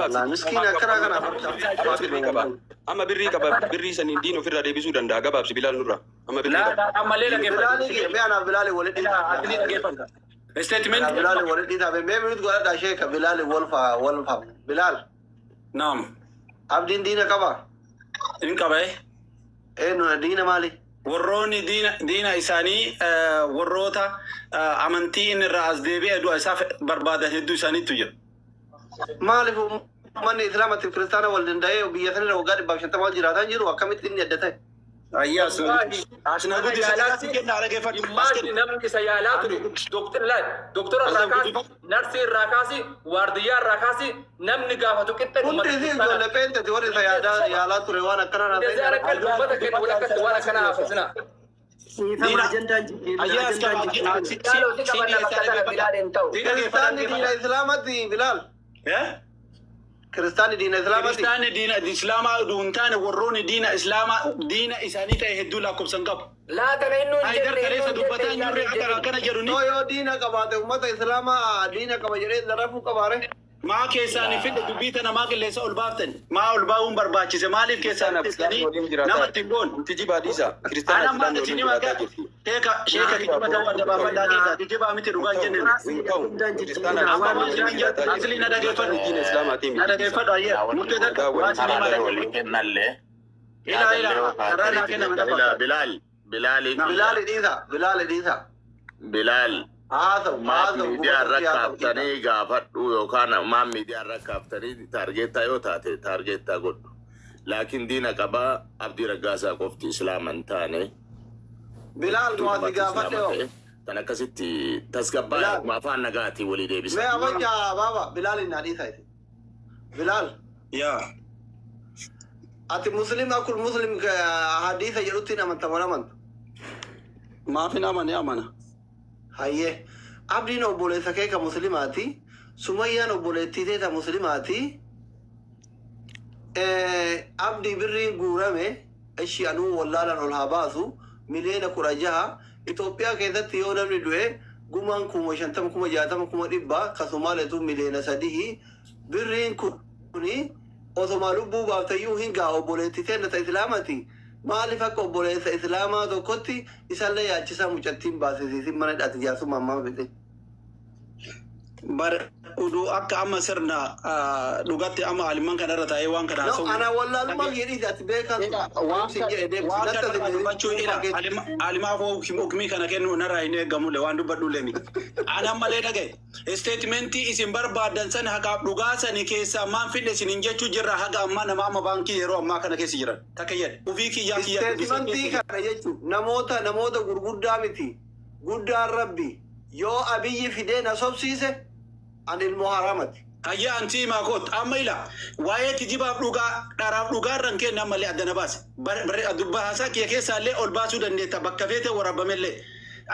لا مسكين أكره كنا أما بري سنين دينه في الرادي بيسود عند عقاب بلال نورا أما بري لا أما ليلة كيف بلال ولدي استيتمنت بلال ولدي تابع ما بتقول هذا شيء كبلال wolfa بلال نعم abdiin diina qaba in qabe eenyu diina maali warroonni diina isaanii warroota amantii inni irraa as deebi'ee du'a isaa barbaadan hedduu isaaniitu jira maaliif manni islaamatti kiristaana wal danda'ee biyya sanarra waggaa 150 jiraatan jiru akkamitti inni adda ta'e ayyaa asna gudi salaati kenna ala gefa imagine namni sayalaatu doktor rakasi narsi rakasi wardiya rakasi namni gaafatu qitta hundi isin jolle pente wari sayalaatu rewana kana na dezara kalbata ke wala ka wala kana hafizna bilal كريستاني دين إسلام كريستاني دين الإسلام دونتان وروني دين إسلام دين إساني تهدو لكم سنقب لا تنينو هيدر كريسة دبتان يوري أكرا كنا جروني يو دينا كبات أمة إسلام دينا كبجريد لرفو كباره ما كيساني في دبيتنا ما كليسا ألبافتن ما ألباهم برباچي سمالي كيساني تسكني نما تقول تجيب حديثا كريستاني أنا ما تجيني ما كا تيكا شيكا كتبا دوا دبا فداكي تجيب أمي تروغان جنن أصلي ندا كيفن دين إسلام أتيم ندا كيفن أيه مكتر واسمي ما كنالله إلا كنا بلال ما ميديا ركابتني غافدو يوكانا ما ميديا ركابتني تارجت تايوتاتي تارجت تاغود لكن دينا قبا عبد الرغاسا قفت اسلام انتاني بلال ما غافدو تنكستي تسغبا ما فان نغاتي وليدي بس ما وجا بابا بلال النادي سايتي بلال يا أنت مسلم أكل مسلم حديث يروتين من تمرمن ما في نام يا مانا هاي أبدي نوبولة سكية كمسلماتي سمية نوبولة تيجي كمسلماتي أبدي برين غورمه أشيانو ولا لنا الهباسو ملينا كراجها إثيوبيا كذا تيونا بدوه غمان كوما شنتم كوما جاتم كوما ريبا كسومالة تو ملينا سديه برين كوني أوتومالو بوبا تيو هنگا أوبوليتي نتا إسلامتي مالفا كوبوليتي إسلاما دو كوتي إسالة يأتشسا مجتين باسي سيمانة أتجاسو ماما بيتي بار ودو أكا أما سرنا لغاتي أما علمان كان رتا إيوان كان أسو أنا والله لما يريد ذات بيكا علما فو كمي كان كنو نرى إنه غمولي واندو بدو لمي أنا مالينا كي statementi isin barbaadan san haga dhugaasa ni keessa maan fidde sin injechuu jirra haga amma nama amma baankii yeroo amma kana keessa jiran takayyad ufii kiyyaa statementi kana jechuun namoota gurguddaa miti guddaan rabbi yoo abiyyi fidee na sobsiise ani ilmoo haramati ayya anti maakot amma ila waa'ee kijibaaf dhugaa dharaaf dhugaarran kenna malee addana baase bare adubba haasaa kiyya keessaallee ol baasuu dandeetta bakka feete waraabbamellee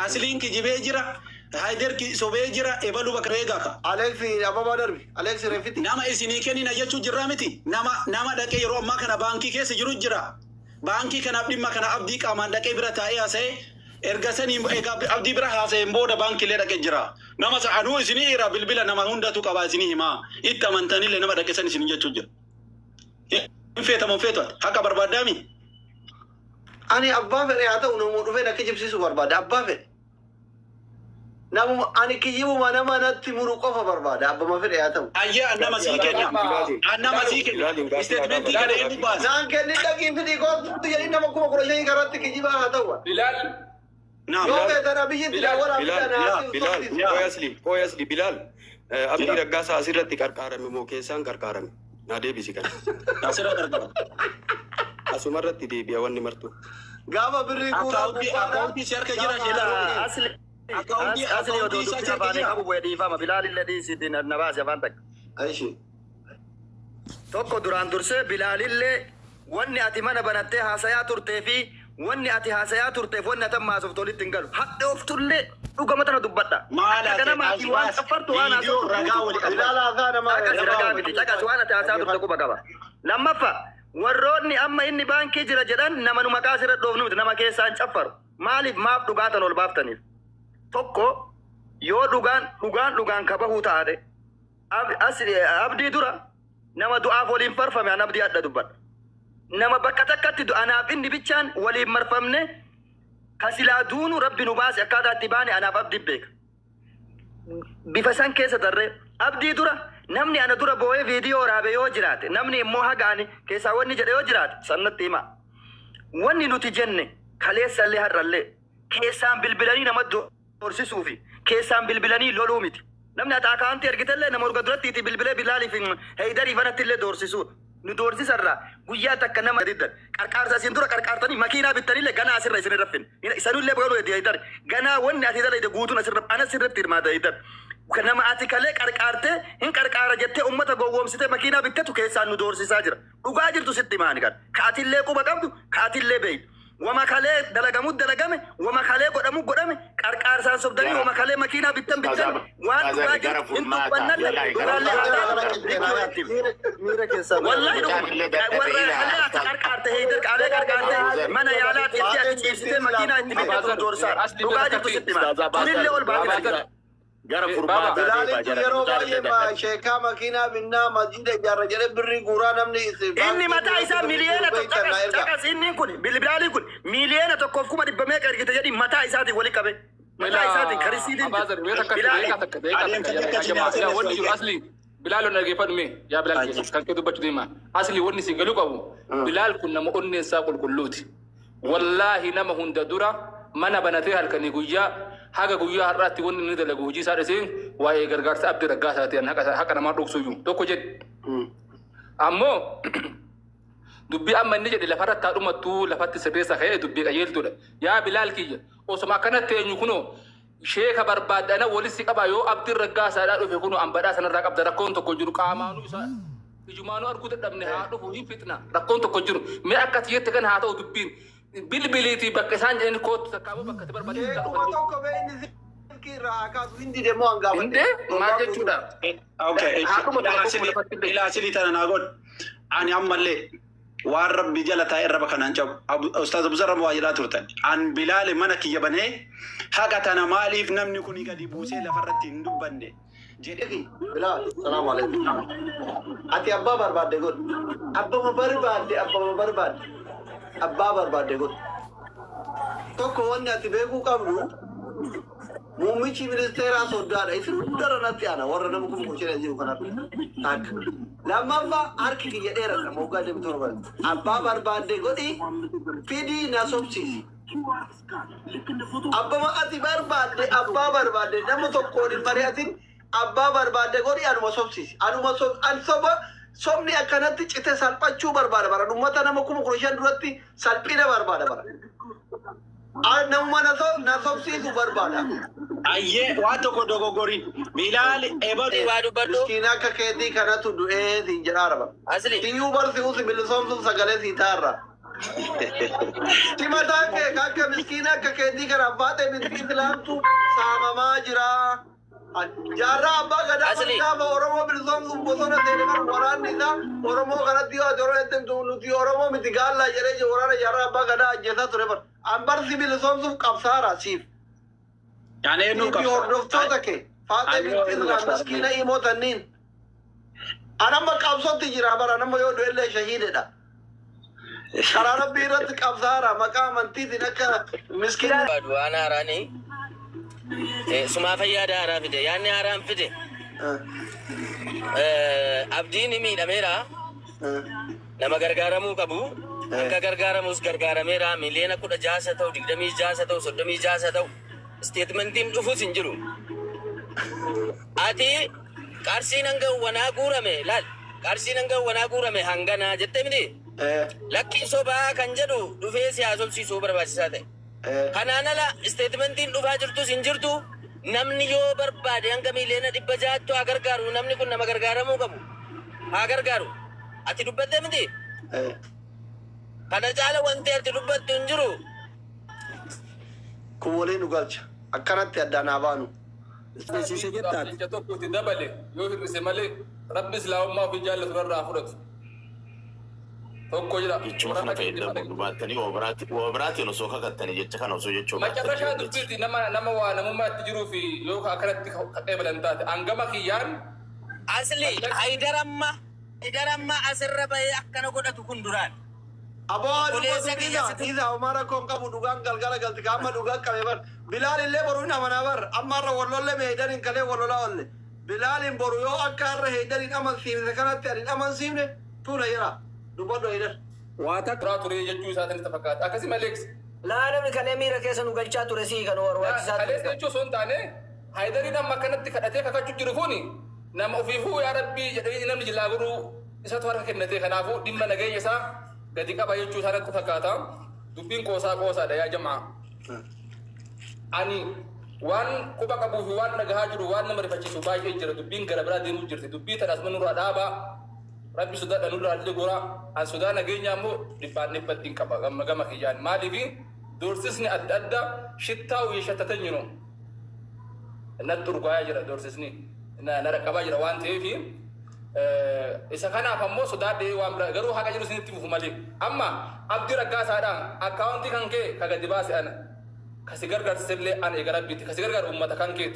asliin kijibee jira هايدر كي سوبيجرا إبلو بكريجا كا. أليكسي أبا بدر أليكسي رفيتي. نما إسني كني نجتشو جرامتي. نما دكي يروح ما كنا بانكي كيس يروح جرا. بانكي كنا أبدي ما كنا أبدي كمان دكي برا تاي أسي. إرجسني أبدي برا أسي مبودا بانكي ليه دكي جرا. نما سأنو إسني إيرا بالبلا نما هوندا تو كبا إسني هما. إتا منتني ليه نما دكي سني سني جتشو جرا. فيتا مفيتا. هكا بربادامي. أنا أبا فري هذا ونمو رفيع دكي جبسي سو برباد أبا فري. نعم أنا كيجيبوا ما نتي مروقة فبربادة أبا ما في رياتهم. أيه أنا مسيكني أنا مسيكني استثمنتي كده إني باس. نعم كني تكين في ديكور تيجي نما كم كل شيء كرات كيجيبها هذا هو. بلال. نعم. يوم إذا بيجي بلال كويسلي بلال أبدي رجاسة أسيرة تكركارم موكيسان كركارم نادي بيسكان. أسيرة كركارم. أسمرت تدي بيوان نمرتو. غابة بريكو. أكاونتي شركة جرا جلا. أصلي ودودو كتاباني أبو ويدي فما بلال الذي سيدين النباس يفانتك أي شيء توكو دوران درسي بلال اللي واني أتمنى بنتها سياتورتي في واني أتها سياتورتي واني تم ما سفتولي تنقل حتى أفتولي وقمتنا دبتا ما لا أنا ما كيوان كفرت وانا بلال هذا ما أكاس وانا تهساتورتي كوبا كبا لما فا وروني أما إني بانكي جرى جران نما نمكاسر الدوفنوت نما كيسان شفر مالي ماف دقاتن والبافتني tokko yoo dhugaan kabahu taate asli abdii dura nama du'aaf waliin farfame an abdii adda dubbadha. Nama bakka takkatti anaaf inni bichaan waliin marfamne kasilaa duunu rabbi nu baase akkaataa itti baane anaaf abdii beeka. Bifa san keessa darree abdii dura namni ana dura boo'ee viidiyoo raabe yoo jiraate namni immoo hagaani keessaa wanni jedhe yoo jiraate sannatti hima. Wanni nuti jenne kaleessallee har'allee keessaan bilbilanii nama doorsisuu fi keessaan bilbilanii loluu miti. Namni ati akaantii ergitellee nama urga duratti itti bilbilee bilaaliif heedarii fanatti illee doorsisuu. Nu doorsisarraa guyyaa takka nama diddan qarqaarsa isin dura qarqaartanii makiinaa bittanillee ganaa asirra isin raffin. Isanullee boonu heedar ganaa wanni ati dalaide guutuun asirra anas irratti hirmaata heedar. Nama ati kalee qarqaartee hin qarqaara jettee ummata gowwoomsitee makiinaa bittetu keessaan nu doorsisaa jira. Dhugaa jirtu sitti maani kan kaatillee quba qabdu kaatillee beeydu. Wama kalee dalagamu dalagame wama kalee godhame qarqaarsaan sobdanii wama kalee makiinaa bittan waan dhugaa jiru hin dubbannan miira keessaa wallahi warra kalee ati qarqaarte heydar qaalee qarqaarte mana yaalaa itti ati ciibsitee makiinaa itti bittetu doorsaa dhugaa jirtu sitti maani kunillee ol baatee gara furmaata yeroo baay'ee sheekaa makiinaa binnaa masjiida ijaarra jedhee birrii guuraa namni inni mataa isaa miliyoona tokko caqas inni kun bilbilaalii kun miliyoona tokkoof 100 ergite jedhi mataa isaatiin wali qabe mataa isaatiin karisiitiin Bilal dhaggeeffadhu mee yaa Bilal kan kee dubbachuu deema asli wanni si galu qabu Bilal kun nama onneessaa qulqulluuti wallaahi nama hunda dura mana banatee halkanii guyyaa haga guyyaa har'aatti wanni inni dalagu hojii isaa dhaseen waa'ee gargaarsa Abdii Raggaasaati haqa namaa dhoksuyyuu tokko jedhe ammoo dubbii amma inni jedhe lafarratti haa dhumattuu lafatti sirreessa ka'ee dubbii qajeeltuudha yaa Bilal kiyya osuma akkanatti eenyu kunoo sheeka barbaadana walitti qaba yoo Abdii Raggaasaadhaa dhufe kunoo ambadhaa sanarraa qabda rakkoon tokko jiru qaamaanuu isaa ijumaanuu arguu dadhabne haa dhufu hin fitna rakkoon tokko jiru mee akka tiyyatti kan haa ta'u dubbiin bilbiliiti bakka isaan jedhani kootu takkaabuu bakka itti barbaadanii Inde maal jechuudha? Ilaasilii tana naa godhu. Ani ammallee waan rabbi jala taa'e irra bakka naan cabu. Ustaaz Abuzarra waa jedhaa turtan. An Bilaal mana kiyya banee haqa tana maaliif namni kuni gadi buusee lafarratti hin dubbanne. jedhee Bilaal salaamu alaykum. Ati abbaa barbaadde godhu. Abbaa barbaadde godhu. Tokko wanni ati beekuu qabdu muummichi ministeeraa soddaadha. Isin hundara natti ana warra nama kun bulchee jiru kanatti. Lammaffaa harki kiyya dheeradha moggaa deemtu torban. Abbaa barbaadde godhi fidii na sobsiisi. Abbaa ati barbaadde nama tokkoon hin mari'atin abbaa barbaadde godhi anuma sobsiisi. An soba somni akkanatti cite salphachuu barbaada bara. Ummata nama 15,000 duratti salphina barbaada bara. Nama na sobsiisu barbaada. Ayyee waan tokko dogoggori Bilaal eebadu waa dubbadhu. Miskiin akka keetii kanatu du'ee siin jedhaa raba. Asli Tiyyuu barsiisuu si bilisoomsuun sagalee sii taarra. Timataan kee akka miskiin akka keetii kana baatee miskiin islaamtu saamamaa jira. Jaarraa abbaa gadaa gaafa Oromoo bilisoomsuun bosona seene bara waraanni isaa Oromoo kanatti yoo ati Oromoo nuti Oromoo miti gaallaa jedhee waraana jaarraa abbaa gadaa ajjeesaa ture bara. Ambarsi bilisoomsuuf qabsaara siif. Yani eenyu qabsa. Hordoftoota kee faatee miskiin miskiina himootanniin. Anamma qabsootti jira bara nama yoo du'ellee shahiidedha. Karaa rabbii irratti qabsaara maqaa amantiitiin akka miskiina. Waan haaraanii sumaa fayyaada haaraa fide yaanni haaraan fide abdiin miidhameera nama gargaaramuu qabu akka gargaaramus gargaarameera miliyoona 16 ta'u 26 ta'u 36 ta'u statementiin dhufuus hin jiru. Ati qarsiin hanga wanaa guurame laal qarsiin hanga wanaa guurame hangana jettee miti lakkii sobaa kan jedhu dhufee siyaasofsiisuu barbaachisaa ta'e. Kanaan ala statementiin dhufaa jirtus hin jirtu namni yoo barbaade hanga miliyoona 600 haa gargaaru namni kun nama gargaaramuu qabu haa gargaaru ati dubbattee miti kana caala wanti ati dubbattu hin jiru. Kun waliin nu galcha akkanatti addaan haa baanu. Siisee jettaati. Tokkotti dabale yoo hir'ise malee rabbi islaamummaa ofii jaallatu irraa fudhatu. Tokko jira. Jechuun kana fayyadamu dubbattanii wabiraatti osoo kakattanii jecha kana osoo jechuun. Macarrashaa dubbiitti nama waa namummaa itti jiruu fi yoo akkanatti qeebalan taate hangama kiyyaan. Asli إذا ما أسر بي أكنا قد تكون دران أبو إذا عمر كون كابو دوغان قال تكامل دوغان كمبر بلال اللي برونا منابر أمر والله اللي ميدان كله والله ولا بلال بريو أكار هيدان أمن سيم ذكرت ترين أمن سيم تونا يرا دوبادو هيدر واتك راتوري يجوا ساتن تفكات أكاسي مالكس لا أنا من كلامي ركيس إنه قلت شاتو رسي كانوا وروا خليس يجوا سونتانه هيدري نام مكانت تكاتي كاكا تجرفوني نام أفيفو يا ربي جدي نام جلاغرو إسا توارك كنتي خنافو دم نجاي إسا قديك أبا يجوا ساتن تفكاتا دبين كوسا ده يا جماعة أني وان كوبا كابو وان نجاهجرو وان نمرفاتي سباي إجرا دبين كربلا دينو جرت دبي تراس منو رادابا ربي سودا دانو رادلي غورا أن سودا نجاي نامو دبان نبتين كابا غم خيان ما دبين دورسسني أددا شتاو يشتتنينو نتر قايجرا دورسسني نركبا جرا وان تيفي إذا كان أفهمه سودا دي وامرا غرو هكذا جلوس نتيفو مالي أما عبد الرجاس هذا أكاونتي كانك كعدباس أنا كسيجار كار سبلة أنا إجرا بيت كسيجار كار أمة كانكيت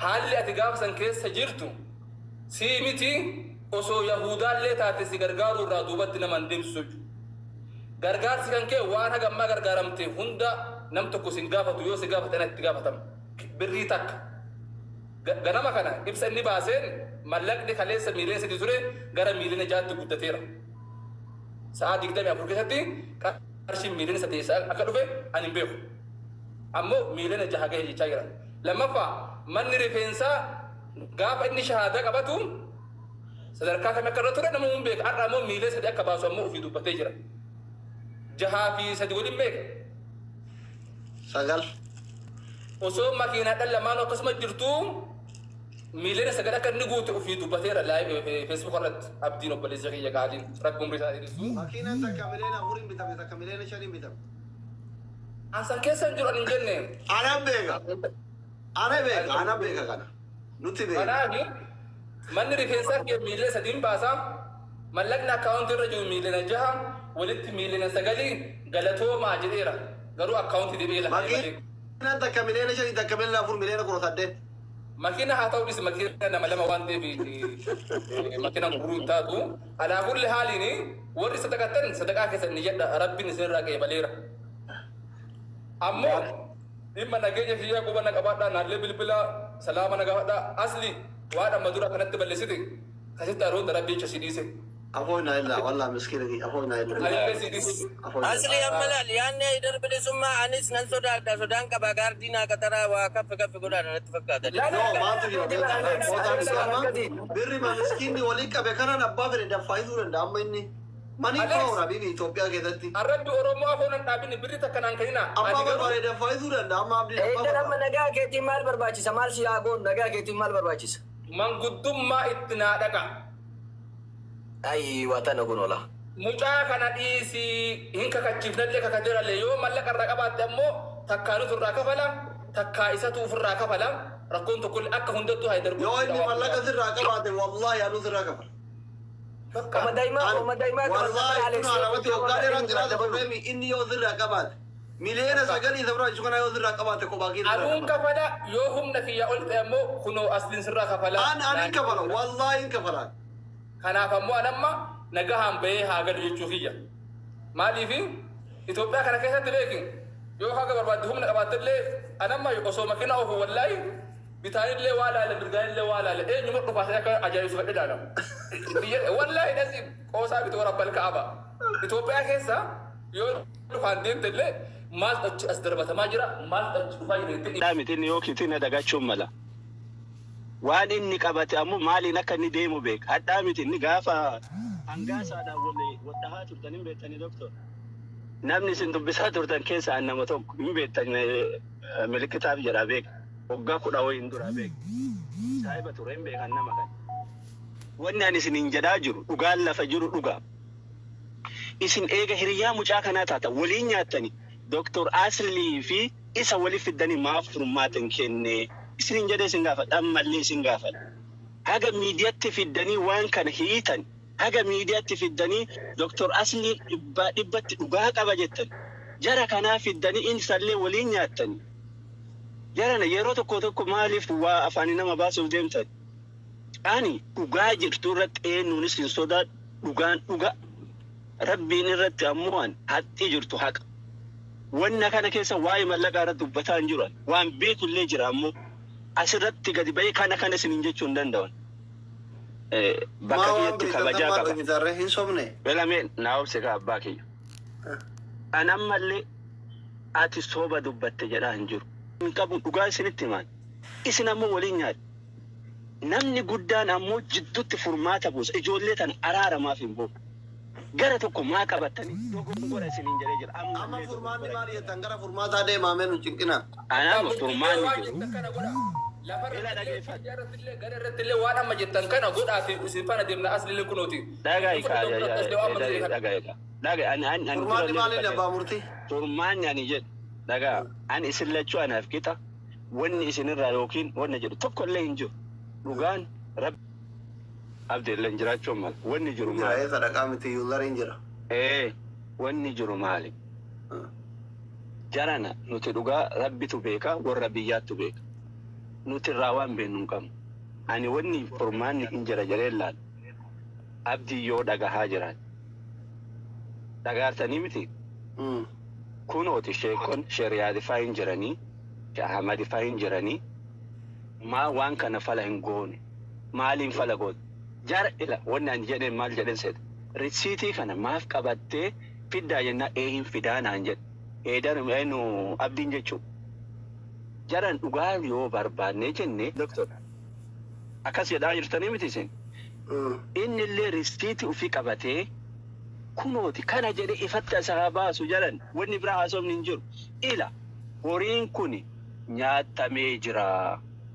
حال اللي أتجاوب سنكيس سجيرتو سيمتي أسو يهودا اللي تاتي سيجار كارو رادوبات دينا مندم سوج غرغار سكانك وانا غما غرغارمتي هوندا نمتكو سينغافا يو سيغافا تنا تيغافتم بريتك غنما كان ابسني باسين ملك دي خليس ميلين سدي سوري غرا ميلين جات غدتيرا ساعه ديكدم يا بروكيتي كارشي ميلين سدي سا اكدوبه اني بيخو امو ميلين جهاغه يچايرا لما فا من ريفنسا غاف اني شهاده قبتو صدركا كما كرتو نمو بيك ادمو ميلين سدي اكباسو مو في دوبتيجرا جهافي سدولين بيك سجل وسو ماكينة لما نو قسم جرتو ميلين سجل كان نقول في دوبتيرا لايف فيسبوك ولا أبدينو بلزقية قاعدين ربكم رسالة رسول ماكينة تكملين أمورين بتاع تكملين شارين بتاع أصلا كيس نجور عن الجنة أنا بيجا كنا نوتي بيجا أنا هني من ريفنسا كي ميلين سدين باسا ملكنا أكاونت الرجل ميلين جها ولدت ميلين سجلي قالتو ما جديرة قالوا أكاونت دي بيلا ماكينة تكملين شارين تكملين أفور ميلين كروس هدين ماكينة هاتو بس ماكينة ملما وانتي في ماكينة برون تاتو على كل حال ني وري صدقة كيس نجد ربي نسير راكي باليرا أمو إما نجيجي فيها كوبا نكاباتا نالي بالبلا سلاما نكاباتا أصلي وانا مدورا كانت بلسيتي خسيت أرون ربي تشيديسي أفوينا إلا والله مسكينة أفوينا إلا أصلي أملا لأني إدر بلي سمع أنيس ننسودا سودان كباقار دينا كترا وكف قدان نتفكاد لا ما تجي بري ما مسكيني وليك بكنا نبى في الدفايزور الدم إني ماني كاورا بيبي إثيوبيا كذاتي الرد أورومو أفونا تابيني بري تكنان كينا أما بقول الدفايزور الدم ما أبدي إذا لما نجا كتير مال برباچيس مال سياقون نجا كتير مال برباچيس من قدوم ما إتنا دكا أي وطن أقول ولا mucaa kana dhiisi hin kakachifnallee kakajirallee yoo mallaqa irraa qabaatte ammoo takkaanu turraa kafala takkaa isatu ofirraa kafala rakkoon tokko akka hundattuu haa darbu yoo inni mallaqa sirraa qabaate wallahi anu sirraa kafala Oma daimaa wallahi kun alamatti hoggaa dheeraa jiraate problemi inni yoo sirraa qabaate miliyoona 9 sabra jukana yoo sirraa qabaate kophaa keessa anuun kafala yoo humna kiyya ol ta'e ammoo kunoo asliin sirraa kafala ani kafala wallahi hin kafala kanaaf ammoo anamma nagahaan bahee haa gadu jechuu kiyya maaliifi Itoophiyaa kana keessatti beekin yoo haga barbaadde humna qabaattellee anamma osoo makiina ofu wallaahi bitaanillee waa laale birgaanillee waa laale eenyuma dhufaasee akka ajaa'isu fedhe dhaanam wallaahi dhasi qoosaa bituu rabbal ka'aba Itoophiyaa keessa yoo dhufaan deemtellee maal achi as darbatamaa jira maal achi dhufaa jira Daamitiin yoo kitiin dagachuun mala waan inni qabate ammoo maaliin akka inni deemu beeka hadhaa miti inni gaafa hangaasaadhaan wadhahaa turtan hin beektanii doktor namni isin dubbisaa turtan keessaa nama tokko hin beektan milikitaaf jedhaa beeka waggaa 10 wayiin duraa beeka saahiba ture hin beekan nama kan wanni ani isin hin jedhaa jiru dhugaan lafa jiru dhugaa isin eega hiriyaa mucaa kanaa taata waliin nyaattani doktor Aslii fi isa waliif fiddanii maaf furmaatan kenne isin jedhee isin gaafadha ammallee isin gaafadha haga miidiyaatti fiddanii waan kana hiitan haga miidiyaatti fiddanii doktor Aslii dhibbatti dhugaa qaba jettan jara kanaa fiddanii insallee waliin nyaattani jarana yeroo tokko maaliif waa afaanii nama baasuuf deemtan ani dhugaa jirtu irratti eenyuunis hin sodaadhu dhugaan dhugaa rabbiin irratti ammoo an haxxii jirtu haqa wanna kana keessa waa'ee mallaqaa irratti dubbataa hin jiran waan beekullee jira ammoo asirratti gadi bahee kana isiniin jechuu hin danda'an bakka kiyyatti kabajaa qaba hin sobne belamee naa obse ka abbaa kiyya an ammallee ati soba dubbatte jedhaa hin jiru hin qabu dhugaa isinitti himaan isin ammoo waliin nyaadhu namni guddaan ammoo jidduutti furmaata buusa ijoollee tan araaramaaf hin buufu gara tokko maa qabatanii dogoggora isiniin jedhee jira amma furmaanni maal jettan gara furmaataa deemaa mee nu cinqina anaama furmaanni jiru gara irrattillee waan amma jettan kana godhaa fi isin fana deemna aslillee kunooti furmaanni maaliin abbaa murtii furmaanni ani jedhu dhagaa ani isin lachuu anaaf qixa wanni isinirraa yookiin wanna jedhu tokkollee hin jiru dhugaan rabbi abdeellee jiraachuun maal wanni jiru maali sadaqaa miti yuullariin jira wanni jiru maali jarana nuti dhugaa rabbitu beeka warra biyyaattu beeka nuti irraa waan beennu hin qabnu ani wanni furmaanni hin jira jedheen laal abdii yoo dhagahaa jiran dhagaartanii miti kunooti sheekon sheriyaadifaa hin jiranii ahmadifaa hin jiranii maa waan kana fala hin goone maaliin fala goone jara ila wanni ani jedheen maal jedhen seeta risiitii kana maaf qabattee fiddaa jennaa hin fidaanaan jedhe eedan enu abdiin jechuu jaran dhugaa yoo barbaanne jenne doktor akkas jedhaa jirtanii miti isin inni illee risiitii ufii qabatee kunooti kana jedhe ifatti isaa baasu jaran wanni biraa haasofni hin jiru ila horiin kuni nyaatamee jira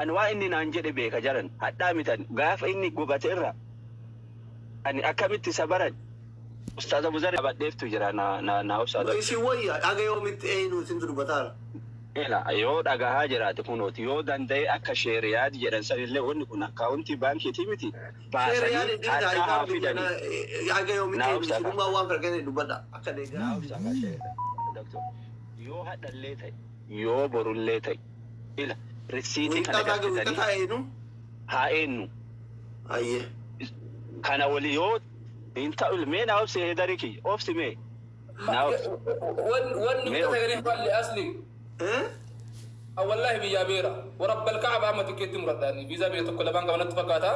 ani waa inni naan jedhe beeka jaran hadhaa mitan gaafa inni gubate irra ani akkamitti sabaran ustaaza buzari abaddeeftu jira na ustaaza isi wayya aga yoo mitti eenu sin durbataara ila yoo dhagahaa jiraate kunooti yoo danda'e akka sheeriyaad jedhan sanillee wanni kun akkaawuntii baankiitii miti baasanii hadhaa fidanii aga yoo mitti eenu sinummaa waan fargane dubbadha akka deegaa doktor yoo hadhallee ta'e yoo borullee ta'e ila risiitii kana gadhiisanii haa eenyu ayye kana wali yoo hin ta'u mee naa obsi heedarii kiyya obsi mee naa obsi wanni mutagariin falli asli wallahi biyyaa beera warabba alkacba amma tikkeetti muradhaani viizaa biyya tokko lamaan qabanatti fakkaata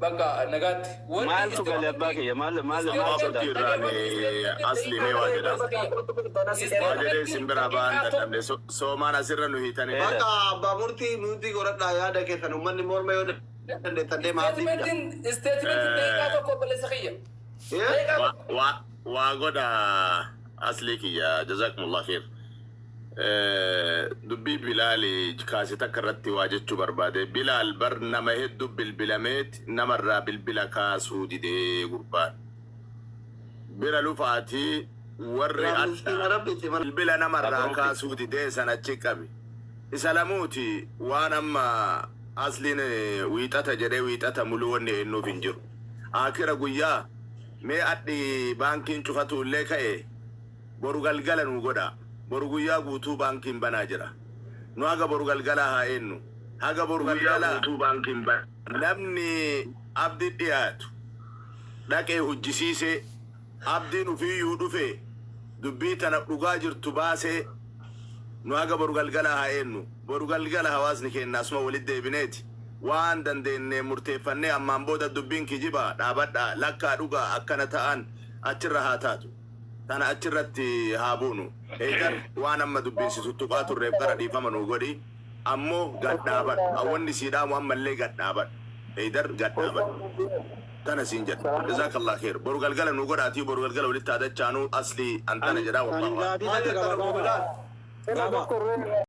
bakka nagaatti maaltu gale abbaa kiyya maal asli mee waa jedha waa jedhee simbiraa ba'an dadhabne soomaan asirra nu hiitanii bakka abbaa murtii nuti godhadhaa yaada keessan ummanni morma yoo dandeettan deemaa isteetimentiin deeqaa tokko balleessa kiyya waa godha asli kiyya jazakumullah khair dubbii bilaali kaasee takka irratti waa jechuu barbaade bilaal bar nama hedduu bilbilameet namarraa bilbila kaasuu didee gurbaan bira lufaatii warri adda bilbila namarraa kaasuu didee sanachi qabi isa lamuuti waan amma asliin wiixata jedhee wiixata muluu wanni eennuuf hin jiru akira guyyaa mee addi baankiin cufatuullee ka'e boru galgala nu godha boru guyyaa guutuu baankiin banaa jira nu haga boru galgalaa haa eennu haga boru galgalaa guutuu baankiin banaa namni abdi dhiyaatu dhaqee hojjisiise abdiin ufiyyuu dhufe dubbii tana dhugaa jirtu baasee nu haga boru galgalaa haa eennu boru galgala hawaasni keenya asuma walitti deebineeti waan dandeenye murteeffannee ammaan booda dubbiin kijiba dhaabadha lakkaa dhugaa akkana ta'an achirra haa taatu tana achirratti haa buunu eegar waan amma dubbinsitu tuqaa turreef gara dhiifama nu godhi ammoo gadhaaban awwanni siidhaamu ammallee gadhaaban eedar gadhaaban tana siin jedha jazakallah khair boru galgala nu godhaatii boru galgala walitti aadachaanuu asli antana jedhaa wallahu